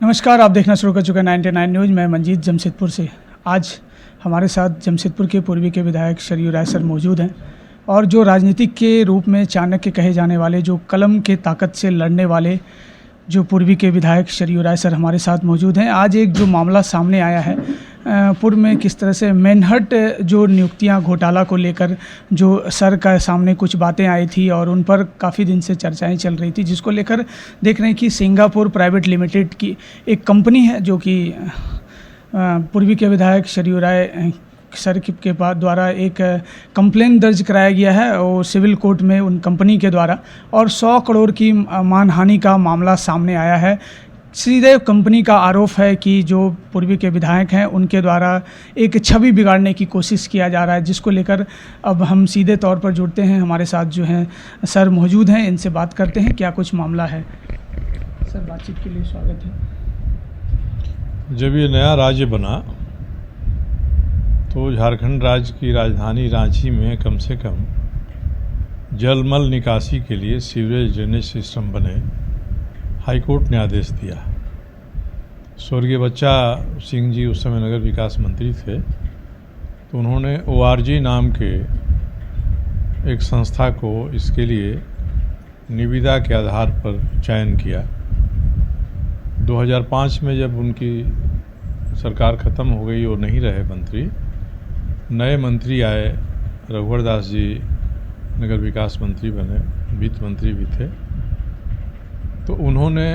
नमस्कार, आप देखना शुरू कर चुके हैं 99 न्यूज़। मैं मंजीत जमशेदपुर से। आज हमारे साथ जमशेदपुर के पूर्वी के विधायक सरयू राय सर मौजूद हैं और जो राजनीतिक के रूप में चाणक्य कहे जाने वाले, जो कलम के ताकत से लड़ने वाले जो पूर्वी के विधायक सरयू राय सर हमारे साथ मौजूद हैं। आज एक जो मामला सामने आया है पूर्व में, किस तरह से मैनहट्ट जो नियुक्तियां घोटाला को लेकर जो सर का सामने कुछ बातें आई थी और उन पर काफ़ी दिन से चर्चाएं चल रही थी, जिसको लेकर देख रहे हैं कि सिंगापुर प्राइवेट लिमिटेड की एक कंपनी है जो कि पूर्वी के विधायक सरयू राय सर के पास द्वारा एक कंप्लेंट दर्ज कराया गया है और सिविल कोर्ट में उन कंपनी के द्वारा, और 100 करोड़ की मानहानि का मामला सामने आया है। सीधे कंपनी का आरोप है कि जो पूर्वी के विधायक हैं उनके द्वारा एक छवि बिगाड़ने की कोशिश किया जा रहा है, जिसको लेकर अब हम सीधे तौर पर जुड़ते हैं। हमारे साथ जो हैं सर मौजूद हैं, इनसे बात करते हैं क्या कुछ मामला है। सर, बातचीत के लिए स्वागत है। जब ये नया राज्य बना तो झारखंड राज्य की राजधानी रांची में कम से कम जलमल निकासी के लिए सीवरेज ड्रेनेज सिस्टम बने। हाईकोर्ट ने आदेश दिया। स्वर्गीय बच्चा सिंह जी उस समय नगर विकास मंत्री थे, तो उन्होंने ORG नाम के एक संस्था को इसके लिए निविदा के आधार पर चयन किया। 2005 में जब उनकी सरकार ख़त्म हो गई और नहीं रहे मंत्री, नए मंत्री आए, रघुवर दास जी नगर विकास मंत्री बने, वित्त मंत्री भी थे। तो उन्होंने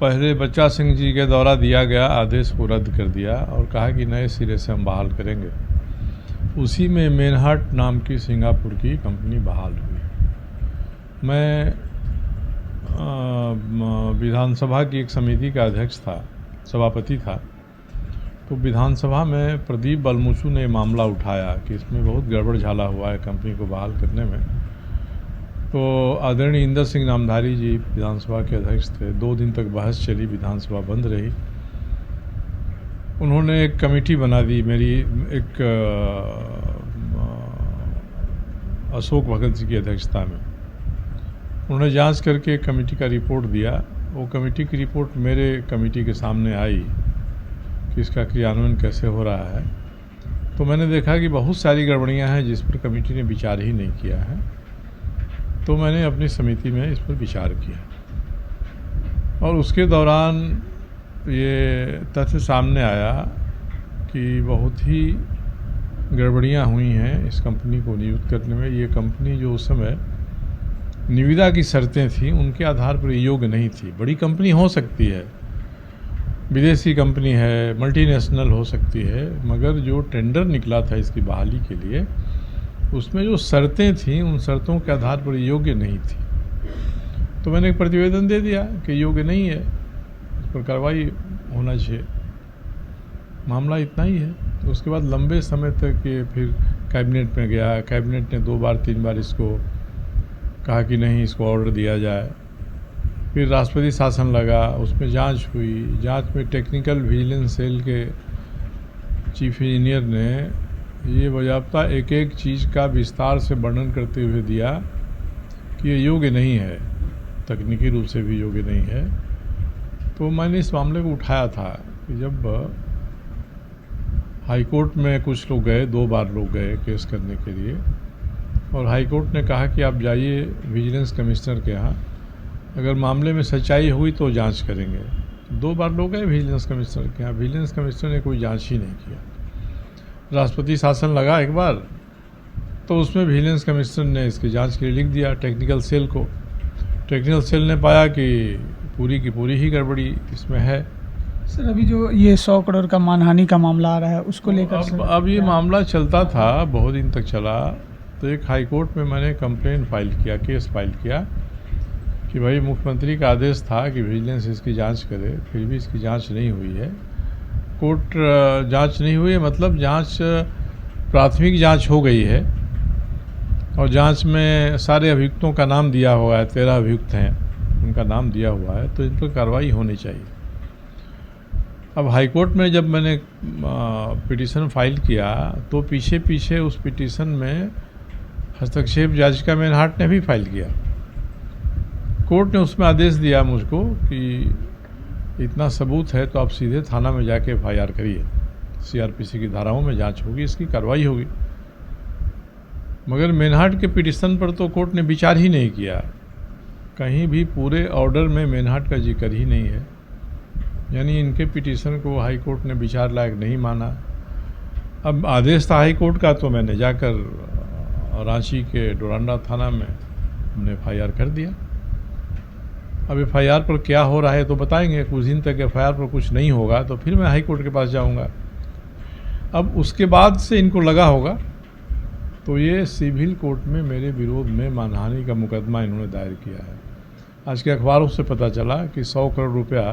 पहले बच्चा सिंह जी के द्वारा दिया गया आदेश को रद्द कर दिया और कहा कि नए सिरे से हम बहाल करेंगे। उसी में मैनहट्ट नाम की सिंगापुर की कंपनी बहाल हुई। मैं विधानसभा की एक समिति का अध्यक्ष था, सभापति था। तो विधानसभा में प्रदीप बलमुचू ने मामला उठाया कि इसमें बहुत गड़बड़ झाला हुआ है कंपनी को बहाल करने में। तो आदरणीय इंदर सिंह नामधारी जी विधानसभा के अध्यक्ष थे। 2 दिन तक बहस चली, विधानसभा बंद रही। उन्होंने एक कमेटी बना दी, मेरी एक अशोक भगत जी की अध्यक्षता में। उन्होंने जांच करके एक कमेटी का रिपोर्ट दिया। वो कमेटी की रिपोर्ट मेरे कमेटी के सामने आई कि इसका क्रियान्वयन कैसे हो रहा है। तो मैंने देखा कि बहुत सारी गड़बड़ियां हैं जिस पर कमेटी ने विचार ही नहीं किया है। तो मैंने अपनी समिति में इस पर विचार किया और उसके दौरान ये तथ्य सामने आया कि बहुत ही गड़बड़ियां हुई हैं इस कंपनी को नियुक्त करने में। ये कंपनी जो उस समय निविदा की शर्तें थी उनके आधार पर योग्य नहीं थी। बड़ी कंपनी हो सकती है, विदेशी कंपनी है, मल्टीनेशनल हो सकती है, मगर जो टेंडर निकला था इसकी बहाली के लिए, उसमें जो शर्तें थीं उन शर्तों के आधार पर योग्य नहीं थी। तो मैंने एक प्रतिवेदन दे दिया कि योग्य नहीं है, इस पर कार्रवाई होना चाहिए। मामला इतना ही है। तो उसके बाद लंबे समय तक ये फिर कैबिनेट में गया। कैबिनेट ने 2 बार 3 बार इसको कहा कि नहीं, इसको ऑर्डर दिया जाए। फिर राष्ट्रपति शासन लगा, उसमें जांच हुई। जांच में टेक्निकल विजिलेंस सेल के चीफ इंजीनियर ने ये बजाबता एक एक चीज़ का विस्तार से वर्णन करते हुए दिया कि ये योग्य नहीं है, तकनीकी रूप से भी योग्य नहीं है। तो मैंने इस मामले को उठाया था कि जब हाईकोर्ट में कुछ लोग गए, 2 बार लोग गए केस करने के लिए, और हाईकोर्ट ने कहा कि आप जाइए विजिलेंस कमिश्नर के यहाँ, अगर मामले में सच्चाई हुई तो जांच करेंगे। 2 बार लोग गए विजिलेंस कमिश्नर के यहाँ, विजिलेंस कमिश्नर ने कोई जांच ही नहीं किया। राष्ट्रपति शासन लगा एक बार, तो उसमें विजिलेंस कमिश्नर ने इसकी जांच के लिए लिख दिया टेक्निकल सेल को। टेक्निकल सेल ने पाया कि पूरी की पूरी ही गड़बड़ी इसमें है। सर, अभी जो ये 100 करोड़ का मानहानि का मामला आ रहा है उसको लेकर अब ये मामला चलता था, बहुत दिन तक चला। तो एक हाईकोर्ट में मैंने कंप्लेंट फाइल किया, केस फाइल किया कि भाई मुख्यमंत्री का आदेश था कि विजिलेंस इसकी जांच करे, फिर भी इसकी जांच नहीं हुई है। कोर्ट जांच नहीं हुई है मतलब जांच, प्राथमिक जांच हो गई है और जांच में सारे अभियुक्तों का नाम दिया हुआ है, 13 अभियुक्त हैं, उनका नाम दिया हुआ है, तो इन पर कार्रवाई होनी चाहिए। अब हाईकोर्ट में जब मैंने पिटीशन फाइल किया तो पीछे पीछे उस पिटीशन में हस्तक्षेप याचिका मैनहट्ट ने भी फाइल किया। कोर्ट ने उसमें आदेश दिया मुझको कि इतना सबूत है तो आप सीधे थाना में जाके FIR करिए, CRPC की धाराओं में जांच होगी, इसकी कार्रवाई होगी। मगर मेनहाट के पिटिशन पर तो कोर्ट ने विचार ही नहीं किया, कहीं भी पूरे ऑर्डर में मेनहाट का जिक्र ही नहीं है। यानी इनके पिटिशन को हाई कोर्ट ने विचार लायक नहीं माना। अब आदेश था हाई कोर्ट का, तो मैंने जाकर रांची के डोरांडा थाना में हमने FIR कर दिया। अब FIR पर क्या हो रहा है तो बताएंगे। कुछ दिन तक FIR पर कुछ नहीं होगा तो फिर मैं हाई कोर्ट के पास जाऊंगा। अब उसके बाद से इनको लगा होगा तो ये सिविल कोर्ट में मेरे विरोध में मानहानि का मुकदमा इन्होंने दायर किया है। आज के अखबारों से पता चला कि 100 करोड़ रुपया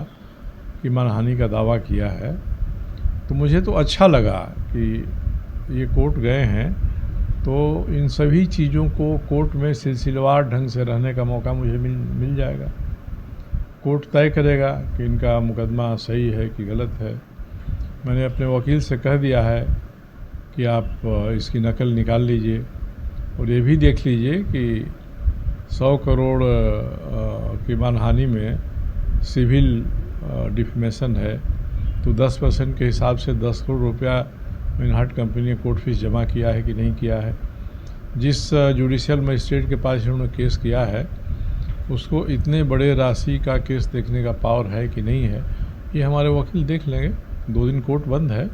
की मानहानि का दावा किया है। तो मुझे तो अच्छा लगा कि ये कोर्ट गए हैं, तो इन सभी चीज़ों को कोर्ट में सिलसिलेवार ढंग से रहने का मौका मुझे मिल जाएगा। कोर्ट तय करेगा कि इनका मुकदमा सही है कि गलत है। मैंने अपने वकील से कह दिया है कि आप इसकी नकल निकाल लीजिए और ये भी देख लीजिए कि 100 करोड़ की मानहानि में सिविल डिफेमेशन है, तो 10% के हिसाब से 10 करोड़ रुपया मेनहाट कंपनी ने कोर्ट फीस जमा किया है कि नहीं किया है। जिस जुडिशियल मजिस्ट्रेट के पास इन्होंने केस किया है उसको इतने बड़े राशि का केस देखने का पावर है कि नहीं है, ये हमारे वकील देख लेंगे। 2 दिन कोर्ट बंद है,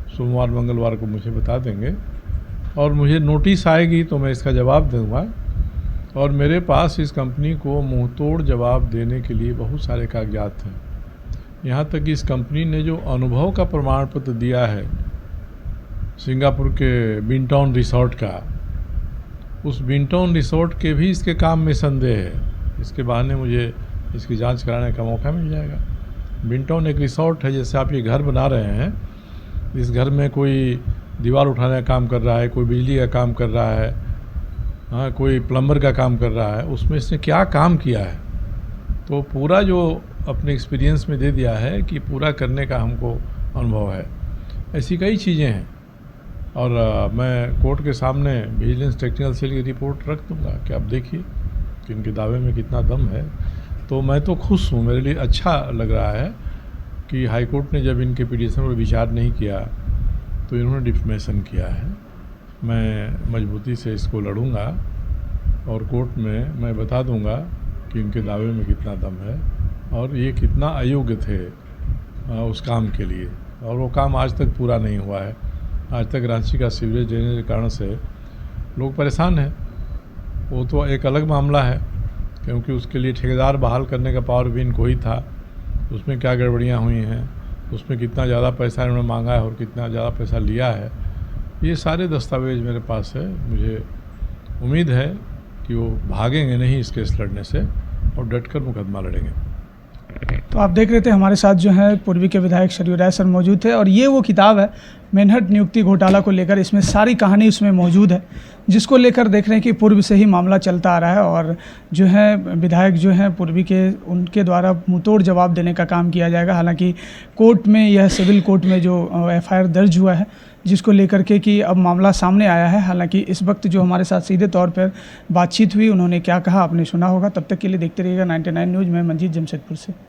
सोमवार मंगलवार को मुझे बता देंगे और मुझे नोटिस आएगी तो मैं इसका जवाब दूंगा। और मेरे पास इस कंपनी को मुंह तोड़ जवाब देने के लिए बहुत सारे कागजात हैं। यहाँ तक कि इस कंपनी ने जो अनुभव का प्रमाण पत्र दिया है सिंगापुर के बिनटाउन रिसोर्ट का, उस बिनटाउन रिसोर्ट के भी इसके काम में संदेह है। इसके बहाने मुझे इसकी जांच कराने का मौका मिल जाएगा। बिनटाउन एक रिसोर्ट है, जैसे आप ये घर बना रहे हैं, इस घर में कोई दीवार उठाने का काम कर रहा है, कोई बिजली का काम कर रहा है, हाँ, कोई प्लम्बर का काम कर रहा है, उसमें इसने क्या काम किया है तो पूरा जो अपने एक्सपीरियंस में दे दिया है कि पूरा करने का हमको अनुभव है। ऐसी कई चीज़ें हैं और मैं कोर्ट के सामने विजिलेंस टेक्निकल सेल की रिपोर्ट रख दूंगा कि आप देखिए कि इनके दावे में कितना दम है। तो मैं तो खुश हूँ, मेरे लिए अच्छा लग रहा है कि हाई कोर्ट ने जब इनके पिटीशन पर विचार नहीं किया तो इन्होंने डिफेमेशन किया है। मैं मजबूती से इसको लड़ूंगा और कोर्ट में मैं बता दूंगा कि इनके दावे में कितना दम है और ये कितना अयोग्य थे उस काम के लिए, और वो काम आज तक पूरा नहीं हुआ है। आज तक रांची का सीवरेज ड्रेनेज के कारण से लोग परेशान हैं। वो तो एक अलग मामला है क्योंकि उसके लिए ठेकेदार बहाल करने का पावर भी इनको ही था। उसमें क्या गड़बड़ियाँ हुई हैं, उसमें कितना ज़्यादा पैसा इन्होंने मांगा है और कितना ज़्यादा पैसा लिया है, ये सारे दस्तावेज मेरे पास है। मुझे उम्मीद है कि वो भागेंगे नहीं इस केस लड़ने से और डटकर मुकदमा लड़ेंगे। तो आप देख रहे थे हमारे साथ जो है पूर्वी के विधायक सरयू राय सर मौजूद थे और ये वो किताब है मेनहट नियुक्ति घोटाला को लेकर, इसमें सारी कहानी उसमें मौजूद है, जिसको लेकर देख रहे हैं कि पूर्व से ही मामला चलता आ रहा है और जो है विधायक जो हैं पूर्वी के, उनके द्वारा मुंहतोड़ जवाब देने का काम किया जाएगा। हालांकि कोर्ट में यह सिविल कोर्ट में जो FIR दर्ज हुआ है जिसको लेकर के कि अब मामला सामने आया है। हालांकि इस वक्त जो हमारे साथ सीधे तौर पर बातचीत हुई, उन्होंने क्या कहा आपने सुना होगा। तब तक के लिए देखते रहिएगा 99 न्यूज़ में मंजीत जमशेदपुर से।